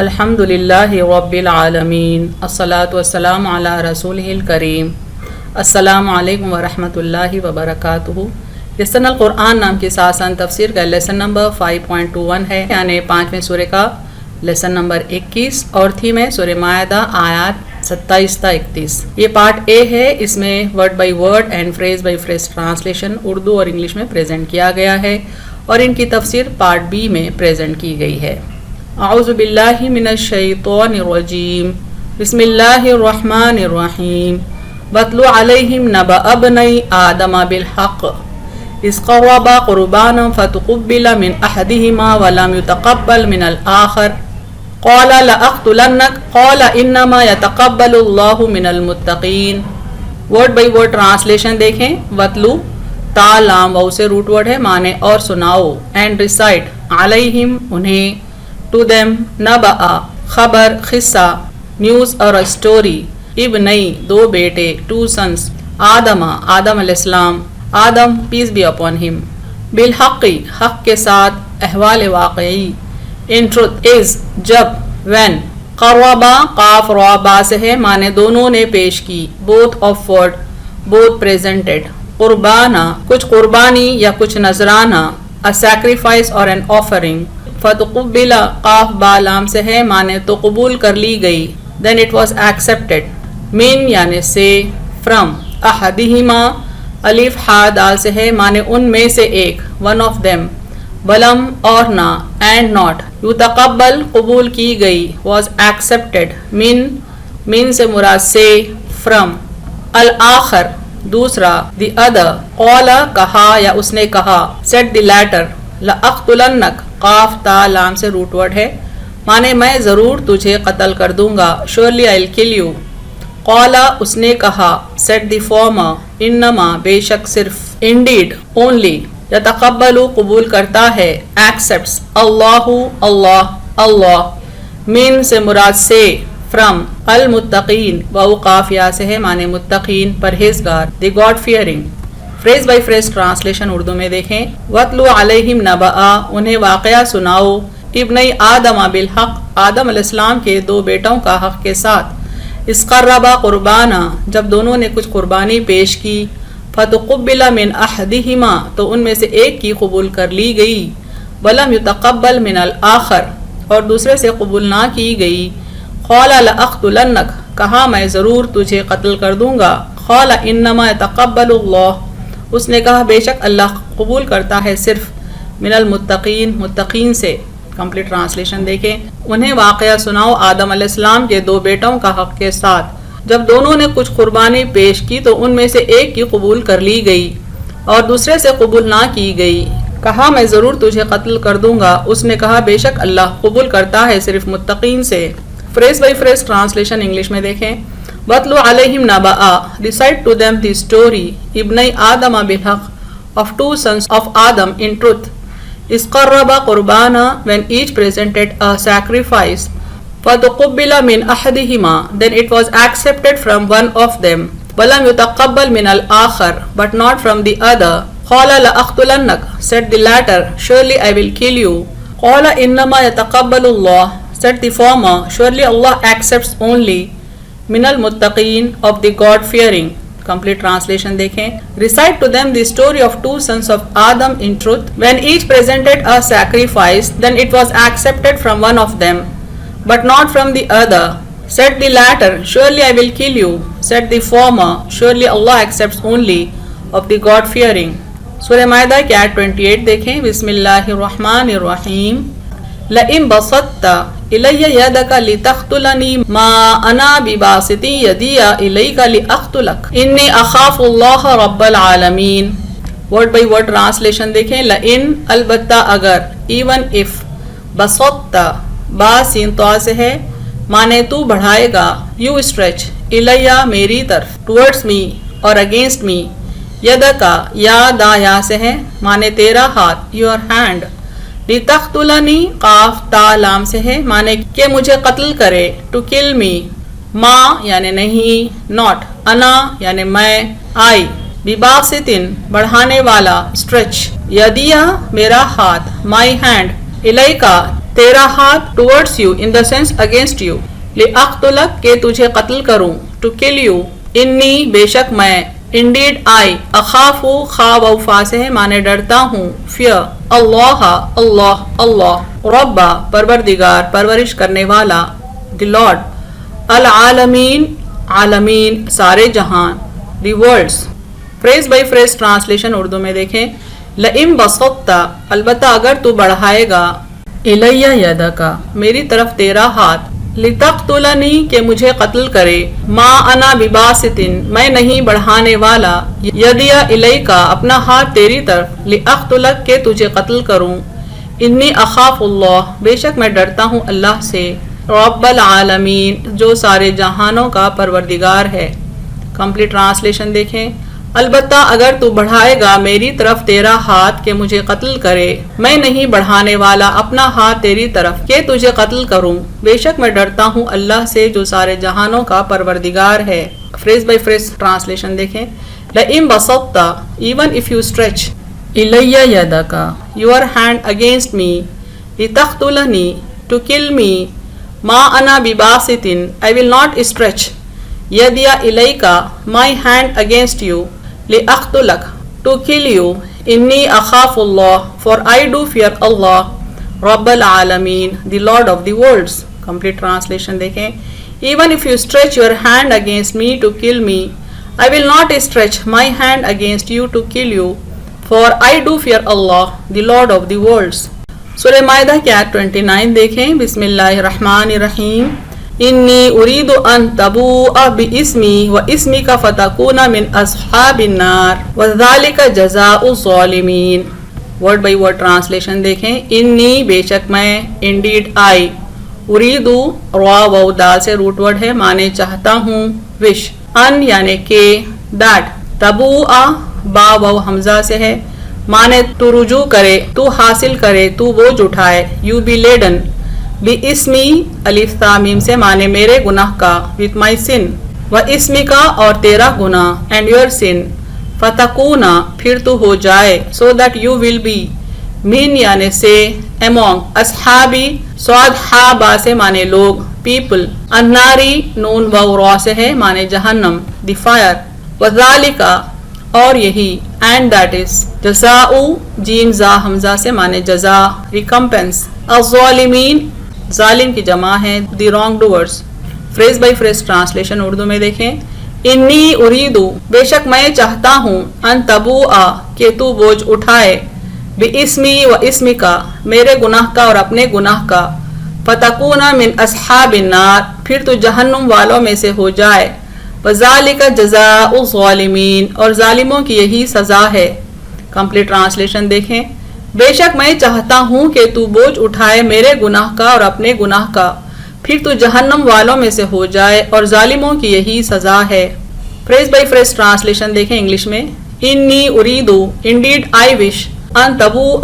الحمدللہ رب العالمین الصلاۃ والسلام علی رسولہ الکریم السلام علیکم ورحمۃ اللہ وبرکاتہ۔ لیسن القرآن نام کی ساسن تفسیر کا لیسن نمبر 5.21 ہے، یعنی 5ویں سورہ کا لیسن نمبر 21 اور تھیم ہے سورہ مائدہ آیات 27 تا 31۔ یہ پارٹ اے ہے، اس میں word by word and phrase by phrase translation Urdu اور انگلش میں پریزنٹ کیا گیا ہے اور ان کی تفسیر پارٹ بی میں پریزنٹ کی گئی ہے۔ اعوذ باللہ من الشیطان الرجیم، بسم اللہ الرحمن الرحیم۔ وَاتْلُ عَلَيْهِمْ نَبَأَ ابْنَيْ آدَمَ بِالْحَقِّ إِذْ قَرَّبَا قُرْبَانًا فَتُقُبِّلَ مِنْ أَحَدِهِمَا وَلَمْ يُتَقَبَّلْ مِنَ الْآخَرِ قَالَ لَأَقْتُلَنَّكَ قَالَ إِنَّمَا يَتَقَبَّلُ اللَّهُ مِنَ الْمُتَّقِينَ۔ ورڈ بائی ورڈ ٹرانسلیشن دیکھیں۔ وَاتْلُ تا لام واو سے روٹ ورڈ ہے، معنی اور سناؤ، اینڈ ریسائٹ علیہم انہیں، ٹو دیم نبأ خبر، قصہ، نیوز اور اسٹوری، ابنئی دو بیٹے، ٹو سنس، آدم آدم علیہ السلام، آدم پیس بی اپون ہم، بالحق حق کے ساتھ، احوال واقعی، ان ٹروتھ از جب، وین، قربا قاف را با سے ہے، معنی دونوں نے پیش کی، both of word, both presented, قربانہ کچھ قربانی یا کچھ نذرانہ، a sacrifice اور an offering، فتقبل قاف با لام سے ہے، معنی تو قبول کر لی گئی، then it was accepted، من یعنی سے، from، احدہما الف ہا دال سے ہے، معنی ان میں سے ایک، one of them، ولم اور نہ، and not، یتقبل قبول کی گئی، was accepted، من سے مراد سے، from، الآخر دوسرا، the other، قال کہا یا اس نے کہا، said the latter، لأقتلنک قاف تا لام سے روٹ ورڈ ہے، معنی میں ضرور تجھے قتل کر دوں گا، surely I'll kill you۔ قال اس نے کہا، said the former، انما بے شک صرف، indeed only، یتقبل قبول کرتا ہے، accepts، اللہ اللہ، من سے مراد سے، from، المتقین واو قافیہ سے ہے، معنی متقین پرہیزگار، the God fearing۔ Phrase by phrase translation Urdu میں دیکھیں۔ وَاتْلُ عَلَيْهِمْ نَبَأَ انہیں واقعہ سناؤ، ابنی آدم بالحق آدم علیہ السلام کے دو بیٹوں کا حق کے ساتھ، اِذْ قَرَّبَا قُرْبَانًا جب دونوں نے کچھ قربانی پیش کی، فَتُقُبِّلَ مِنْ أَحَدِهِمَا تو ان میں سے ایک کی قبول کر لی گئی، وَلَمْ يُتَقَبَّلْ مِنَ الْآخَرِ اور دوسرے سے قبول نہ کی گئی، قَالَ لَأَقْتُلَنَّكَ کہا میں ضرور تجھے قتل کر دوں گا، قَالَ إِنَّمَا يَتَقَبَّلُ اللَّهُ اس نے کہا بے شک اللہ قبول کرتا ہے صرف، من المتقین متقین سے۔ کمپلیٹ ٹرانسلیشن دیکھیں۔ انہیں واقعہ سناؤ آدم علیہ السلام کے دو بیٹوں کا حق کے ساتھ، جب دونوں نے کچھ قربانی پیش کی تو ان میں سے ایک کی قبول کر لی گئی اور دوسرے سے قبول نہ کی گئی، کہا میں ضرور تجھے قتل کر دوں گا، اس نے کہا بے شک اللہ قبول کرتا ہے صرف متقین سے۔ Phrase by phrase translation English میں دیکھیں۔ وَاتْلُ عَلَيْهِمْ نَبَأَ recite to them the story ابنی آدم بالحق of two sons of Adam in truth، إِذْ قَرَّبَا قُرْبَانًا when each presented a sacrifice، فَتُقُبِّلَ مِنْ أَحَدِهِمَا then it was accepted from one of them، وَلَمْ يُتَقَبَّلْ مِنَ الْآخَرِ but not from the other، قَالَ لَأَقْتُلَنَّكَ said the latter surely I will kill you، قَالَ إِنَّمَا يَتَقَبَّلُ اللَّهُ said the former surely Allah accepts only، من المتقین of the God fearing۔ Complete translation دیکھیں۔ recite to them the story of two sons of Adam in truth when each presented a sacrifice then it was accepted from one of them but not from the other، said the latter surely I will kill you، said the former surely Allah accepts only of the God fearing۔ سورہ مائدہ کی آیت 28 دیکھیں۔ بسم اللہ الرحمن الرحیم۔ لَئِن بَسَطْتَ إِلَيَّ يَدَكَ لِتَقْتُلَنِي مَا أَنَا بِبَاسِطٍ يَدِيَ إِلَيْكَ لِأَقْتُلَكَ إِنِّي أَخَافُ اللَّهَ رَبَّ الْعَالَمِينَ۔ ورڈ بائی ورڈ ٹرانسلیشن دیکھیں۔ لَئِن البتہ اگر، ایون اف، بَسَطْتَ با سین تو سے ہے، مانے تو بڑھائے گا، یو اسٹریچ، الیہ میری طرف، ٹورڈز می اور اگینسٹ می، یدکا یا دا یا سے ہے، مانے تیرا ہاتھ، یور ہینڈ، لِتَقْتُلَنِي قاف تا لام سے ہے، مانے کہ مجھے قتل کرے، ٹو کل می، ما یعنی نہیں، ناٹ، انا یعنی میں، آئی، بِبَاسِطٍ بڑھانے والا، اسٹریچ، یدیا میرا ہاتھ، مائی ہینڈ، الیکا تیرا ہاتھ towards you in the sense against you. لِأَقْتُلَكَ کہ تجھے قتل کروں. to kill you. انی بے شک میں. indeed I اخافو خا و فا سے ہے مانے ڈرتا ہوں. fear. اللہ اللہ اللہ. ربا پروردگار پرورش کرنے والا. the Lord. العالمین عالمین سارے جہان. the worlds. Phrase by phrase translation Urdu میں دیکھیں. لئن بسطت البتہ اگر تو بڑھائے گا. الیہ یدک میری طرف تیرا ہاتھ. لتقتلنی کہ مجھے قتل کرے. ما انا بباسط میں نہیں بڑھانے والا. یدیا الیکا اپنا ہاتھ تیری طرف. لاقتلک کہ تجھے قتل کروں. انی اخاف اللہ بے شک میں ڈرتا ہوں اللہ سے. رب العالمین جو سارے جہانوں کا پروردگار ہے. کمپلیٹ ٹرانسلیشن دیکھیں. البتہ اگر تو بڑھائے گا میری طرف تیرا ہاتھ کہ مجھے قتل کرے. میں نہیں بڑھانے والا اپنا ہاتھ تیری طرف کہ تجھے قتل کروں. بے شک میں ڈرتا ہوں اللہ سے جو سارے جہانوں کا پروردگار ہے. فریز بائی فریز ٹرانسلیشن دیکھیں. لئن بسطت even if you stretch. الیہ یدک your hand against me. لتقتلنی to kill me. ما انا بباسط I will not stretch. یدیا الیکا my hand against you. لأقتلک to kill you. انی اخاف اللہ for I do fear Allah. رب العالمین the Lord of the worlds. complete translation دیکھیں. even if you stretch your hand against me to kill me, I will not stretch my hand against you to kill you, for I do fear Allah, the Lord of the worlds. سورہ مائدہ کی آیت 29 دیکھیں. بسم اللہ الرحمن الرحیم. انی اريد ان تبوء باسمی واسمک فتکون من اصحاب النار وذلک جزاء الظالمین. ورڈ بائی ورڈ ٹرانسلیشن دیکھیں. انی بے شک میں. انڈیڈ آئی. اریدو را و دال سے روٹ ورڈ ہے مانے چاہتا ہوں. وش. ان یعنی کہ. دیٹ. تبوء با و حمزہ سے ہے مانے تو رجوع کرے تو حاصل کرے تو بوجھ اٹھائے. You be laden. بِاسْمِی الف تا میم سے مانے میرے گناہ کا. with my sin. وَإِسْمِکَ اور تیرا گناہ. and your sin. فَتَکُونَ پھر تو ہو جائے. so that you will be. من یعنی سے. among. اصحابی صاد ہا با سے مانے لوگ. people. الناری نون و را سے ہے مانے جہنم. the fire. وَذَلِكَ اور یہی. and that is. جزاء جیم زا حمزہ سے مانے جزا recompense. الظالمین ظالم کی جمع ہے. The wrongdoers. Phrase by phrase translation Urdu میں دیکھیں. انی اریدو بے شک میں چاہتا ہوں. ان تبوء کہ تو بوجھ اٹھائے. باسمی و اسمک میرے گناہ کا اور اپنے گناہ کا. فتکون من اصحاب النار پھر تو جہنم والوں میں سے ہو جائے. وذالک جزاء الظالمین اور ظالموں کی یہی سزا ہے. کمپلیٹ ٹرانسلیشن دیکھیں. بے شک میں چاہتا ہوں کہ تو بوجھ اٹھائے میرے گناہ کا اور اپنے گناہ کا پھر تو جہنم والوں میں سے ہو جائے اور ظالموں کی یہی سزا ہے. فریز بائی فریز ٹرانسلیشن دیکھیں انگلش میں. انی اریدو انڈیڈ آئی وش. ان تبوء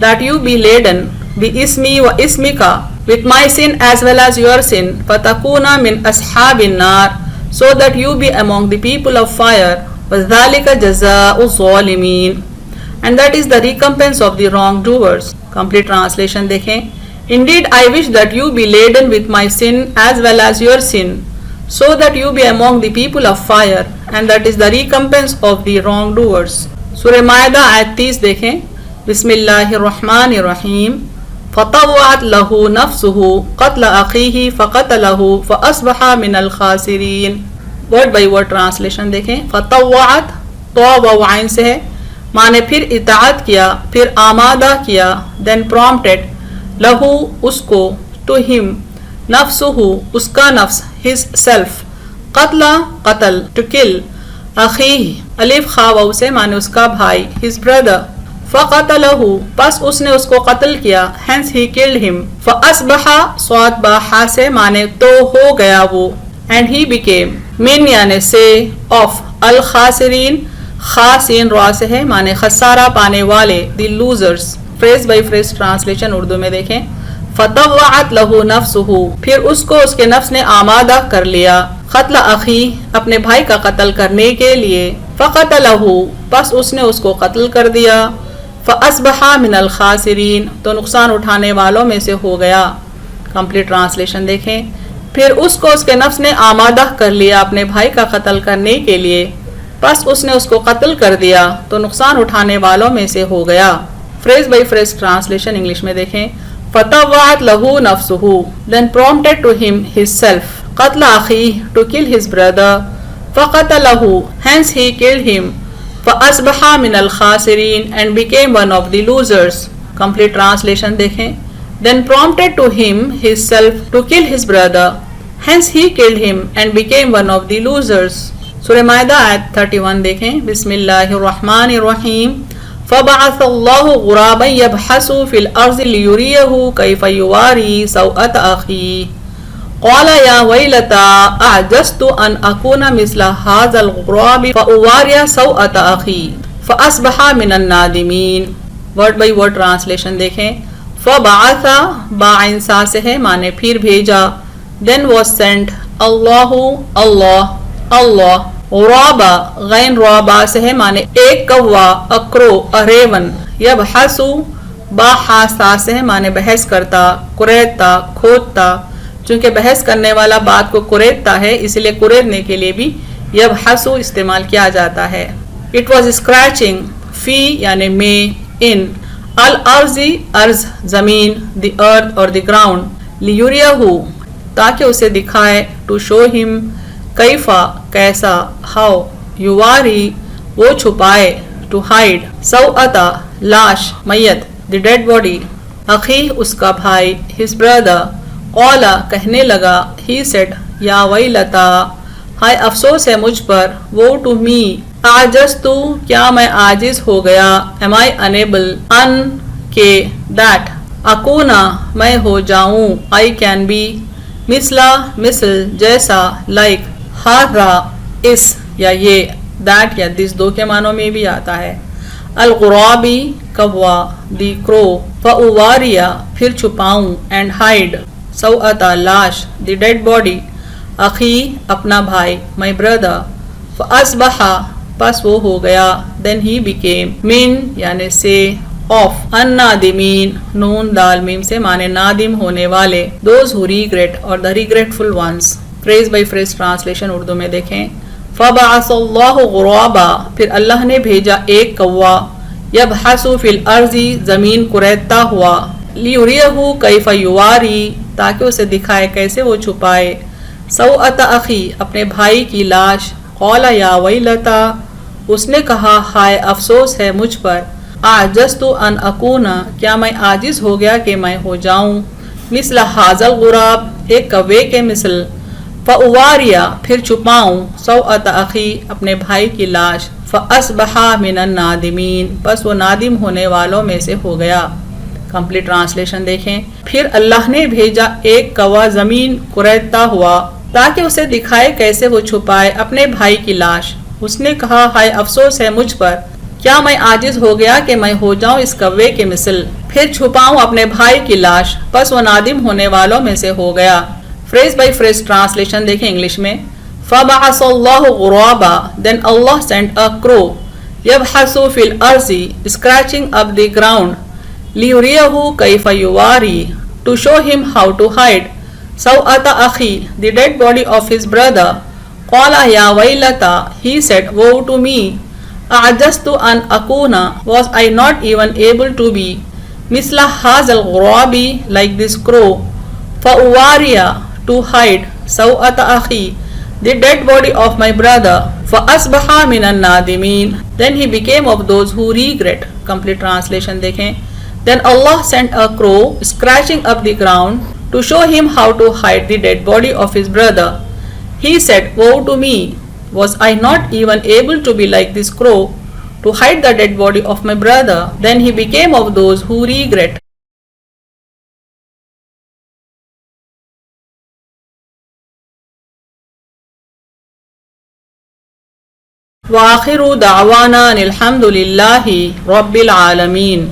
that you be laden. باسمی و اسمک with my sin as well as your sin. فتکون من اصحاب النار so that you be among the people of fire. وذالک جزاء الظالمین and that is the recompense of the wrongdoers. complete translation دیکھیں. indeed I wish that you be laden with my sin as well as your sin so that you be among the people of fire and that is the recompense of the wrongdoers. سورہ مائدہ آیت 30 دیکھیں. بسم اللہ الرحمن الرحیم. فطوعت له نفسه قتل اخیہ فقتلہ فاصبح من الخاسرین. ورڈ بائی ورڈ ٹرانسلیشن دیکھیں. فطوعت تو و عین سے ہے مانے پھر اطاعت کیا پھر آمادہ کیا. then prompted لہو اس کو. to him نفسہ اس کا نفس. his self. قتل قتل to kill. اخیہ الف خا و سے مانے اس کا بھائی. his brother. فقتلہ پس اس نے اس کو قتل کیا. hence he killed him. فاصبح صاد با ہا سے مانے تو ہو گیا وہ. and he became من یعنی سے of الخاسرین خاسین را سے ہے مانے خسارہ پانے والے. The losers. Phrase by phrase translation Urdu میں دیکھیں. فطوعت له نفسه پھر اس کو اس کے نفس نے آمادہ کر لیا. قتل اخی اپنے بھائی کا قتل کرنے کے لیے. فقتلہ پس اس نے اس کو قتل کر دیا. فَأَصْبَحَ مِنَ الْخَاسِرِينَ تو نقصان اٹھانے والوں میں سے ہو گیا. کمپلیٹ ٹرانسلیشن دیکھیں. پھر اس کو اس کے نفس نے آمادہ کر لیا اپنے بھائی کا قتل کرنے کے لیے، پس اس نے اس کو قتل کر دیا تو نقصان اٹھانے والوں میں سے ہو گیا. Phrase by phrase translation English میں دیکھیں. فَطَوَّعَتْ لَهُ نَفْسُهُ then prompted to him his self قتل أخيه to kill his brother فَقَتَلَهُ hence he killed him فَأَصْبَحَ مِنَ الْخَاسِرِينَ and became one of the losers. Complete translation دیکھیں. Then prompted to him his self to kill his brother hence he killed him and became one of the losers. سورہ مائدہ آیت 31 دیکھیں. بسم اللہ الرحمن الرحیم. فبعث اللہ غرابا یبحث فی الارض لیریہ کیف یواری سوءۃ اخیہ قال یا ویلتا اعجزت ان اکون مثل ھذا الغراب فاواری سوءۃ اخی فاصبح من النادمین. ورڈ بائی ورڈ ٹرانسلیشن دیکھیں. فبعث باعثا سے ہے معنی پھر بھیجا. then was sent اللہ اللہ. غرابا غین رابا سے ہے معنی ایک کوا اکرو اریون. یبحثو با حاسا سے ہے معنی بحث کرتا قریدتا کھودتا. چونکہ بحث کرنے والا بات کو قریدتا ہے اس لیے قریدنے کے لیے بھی یبحثو استعمال کیا جاتا ہے. اٹ واز اسکریچنگ فی یعنی میں ان الارضی ارض زمین دی ارتھ اور دی گراؤنڈ لیوریہو تاکہ اسے دکھائے ٹو شو ہم کیفا کیسا ہاؤ یواری وہ چھپائے ٹو ہائڈ سوءتا لاش میت دی ڈیڈ باڈی اخی اس کا بھائی ہز بردر قولا کہنے لگا ہی سیڈ یا ویلتا ہائے افسوس ہے مجھ پر وہ ٹو می آجزتو کیا میں عاجز ہو گیا am I unable ان کے دیٹ اکونا میں ہو جاؤں I can be مثلا مثل جیسا لائک ہارا اس یا یہ دیٹ یا دس دو کے معنوں میں بھی آتا ہے. الغرابی کوا دی کرو فاواریا پھر چھپاؤں اینڈ ہائڈ سوءتا لاش دی ڈیڈ باڈی اخی اپنا بھائی مائی بردر فاصبح پس وہ ہو گیا then he became من یعنی سے of النادمین نون دال میم سے معنی نادم ہونے والے those who regret اور the regretful ones. Phrase by phrase translation Urdu میں دیکھیں. فبعث اللہ غرابا پھر اللہ نے بھیجا ایک کوا یبحث فی الارض زمین قریدتا ہوا لیریہ کیف یواری تاکہ اسے دکھائے کیسے وہ چھپائے سوءۃ اخی اپنے بھائی کی لاش. قال یا ویلتا اس نے کہا ہائے افسوس ہے مجھ پر. اعجزت ان اکونا کیا میں عاجز ہو گیا کہ میں ہو جاؤں مثل ھذا الغراب ایک کوے کے مثل. فاواریا پھر چھپاؤں سوءۃ اخی اپنے بھائی کی لاش. فاصبح من النادمین پس وہ نادم ہونے والوں میں سے ہو گیا. کمپلیٹ ٹرانسلیشن دیکھیں. پھر اللہ نے بھیجا ایک کوا زمین قریدتا ہوا تاکہ اسے دکھائے کیسے وہ چھپائے اپنے بھائی کی لاش. اس نے کہا ہائے افسوس ہے مجھ پر کیا میں عاجز ہو گیا کہ میں ہو جاؤں اس کوے کے مثل پھر چھپاؤں اپنے بھائی کی لاش پس وہ نادم ہونے والوں میں سے ہو گیا. فریز بائی فریز ٹرانسلیشن دیکھیں انگلش میں. فبعث اللہ غرابا then Allah sent a crow یبحث فی الارض scratching up the ground لیریہ Kaif یواری to show him how to hide سوءۃ اخی the dead body of his brother. قال یا ویلتا he said woe to me اعجزت in اکونا was I not even able to be مثل ھذا الغراب like this crow فاواریا to hide سوءۃ اخی the dead body of my brother فاصبح من النادمین then he became of those who regret. Complete translation دیکھیں. Then Allah sent a crow scratching up the ground to show him how to hide the dead body of his brother. He said woe to me was I not even able to be like this crow to hide the dead body of my brother. Then he became of those who regret. وآخر دعوانا الحمد للہ رب العالمین.